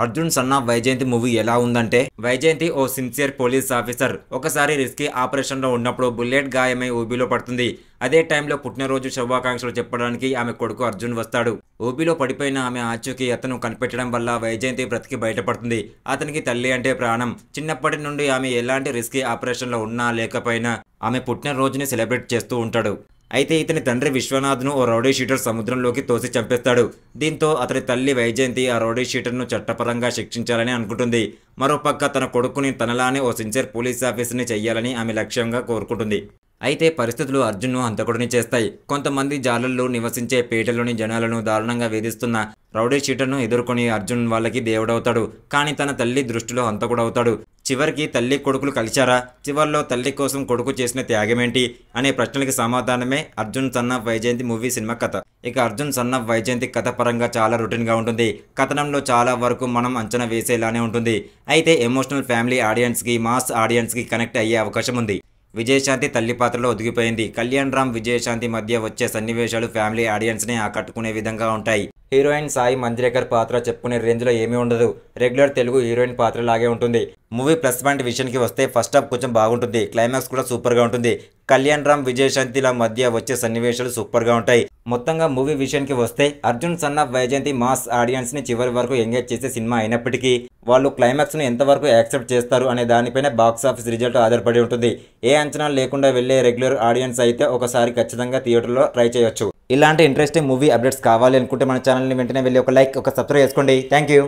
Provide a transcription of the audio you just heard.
Arjun son of Vyjayanthi movie ఎలా ఉందంటే, వైజయంతి ఓ sincere police officer ఒకసారి రిస్కీ ఆపరేషన్ లో ఉన్నప్పుడు బుల్లెట్ గాయమై ఊబిలో పడుతుంది. అదే టైంలో పుట్టినరోజు శుభాకాంక్షలు చెప్పడానికి ఆమె కొడుకు అర్జున్ వస్తాడు. ఊబిలో పడిపోయిన ఆమె ఆచూకీ అతను కనిపెట్టడం వల్ల వైజయంతి బ్రతికి బయటపడుతుంది. అతనికి తల్లి అంటే ప్రాణం. చిన్నప్పటి నుండి ఆమె ఎలాంటి రిస్కీ ఆపరేషన్ లో ఉన్నా లేకపోయినా ఆమె పుట్టినరోజుని సెలబ్రేట్ చేస్తూ ఉంటాడు. అయితే ఇతని తండ్రి విశ్వనాథ్ను ఓ రౌడీ షీటర్ సముద్రంలోకి తోసి చంపేస్తాడు. దీంతో అతని తల్లి వైజయంతి ఆ రౌడీ షీటర్ను చట్టపరంగా శిక్షించాలని అనుకుంటుంది. మరోపక్క తన కొడుకుని తనలానే ఓ సిన్సియర్ పోలీస్ ఆఫీసర్ని చెయ్యాలని ఆమె లక్ష్యంగా కోరుకుంటుంది. అయితే పరిస్థితులు అర్జున్ను హంతకుడిని చేస్తాయి. కొంతమంది జాలర్లు నివసించే పేటలోని జనాలను దారుణంగా వేధిస్తున్న రౌడీ షీటర్ను ఎదుర్కొని అర్జున్ వాళ్ళకి దేవుడవుతాడు. కానీ తన తల్లి దృష్టిలో హంతకుడవుతాడు. చివరికి తల్లి కొడుకులు కలిశారా? చివర్లో తల్లి కోసం కొడుకు చేసిన త్యాగమేంటి అనే ప్రశ్నలకి సమాధానమే Arjun son of Vyjayanthi movie cinema కథ. ఇక అర్జున్ సన్ ఆఫ్ వైజయంతి కథ పరంగా చాలా రొటీన్గా ఉంటుంది. కథనంలో చాలా వరకు మనం అంచనా వేసేలానే ఉంటుంది. అయితే ఎమోషనల్ ఫ్యామిలీ ఆడియన్స్కి, మాస్ ఆడియన్స్కి కనెక్ట్ అయ్యే అవకాశం ఉంది. విజయశాంతి తల్లి పాత్రలో ఒదిగిపోయింది. కళ్యాణ్ రామ్, విజయశాంతి మధ్య వచ్చే సన్నివేశాలు ఫ్యామిలీ ఆడియన్స్ని ఆకట్టుకునే విధంగా ఉంటాయి. హీరోయిన్ సాయి మంజ్రేకర్ పాత్ర చెప్పుకునే రేంజ్లో ఏమీ ఉండదు. రెగ్యులర్ తెలుగు హీరోయిన్ పాత్ర లాగే ఉంటుంది. మూవీ ప్లస్ పాయింట్ విషయానికి వస్తే ఫస్ట్ హాఫ్ కొంచెం బాగుంటుంది. క్లైమాక్స్ కూడా సూపర్గా ఉంటుంది. కళ్యాణ్ రామ్, విజయశాంతిల మధ్య వచ్చే సన్నివేశాలు సూపర్గా ఉంటాయి. మొత్తంగా మూవీ విషయానికి వస్తే Arjun son of Vyjayanthi mass ఆడియన్స్ని చివరి వరకు ఎంగేజ్ చేసే సినిమా అయినప్పటికీ వాళ్ళు క్లైమాక్స్ను ఎంతవరకు యాక్సెప్ట్ చేస్తారు అనే దానిపైన బాక్స్ ఆఫీస్ రిజల్ట్ ఆధారపడి ఉంటుంది. ఏ అంచనాలు లేకుండా వెళ్ళే రెగ్యులర్ ఆడియన్స్ అయితే ఒకసారి ఖచ్చితంగా థియేటర్లో ట్రై చేయొచ్చు. ఇలాంటి ఇంట్రెస్టింగ్ మూవీ అప్డేట్స్ కావాలి అనుకుంటే మన ఛానల్ని వెంటనే వెళ్ళి ఒక లైక్, ఒక సబ్స్క్రైబ్ చేసుకోండి. Thank you.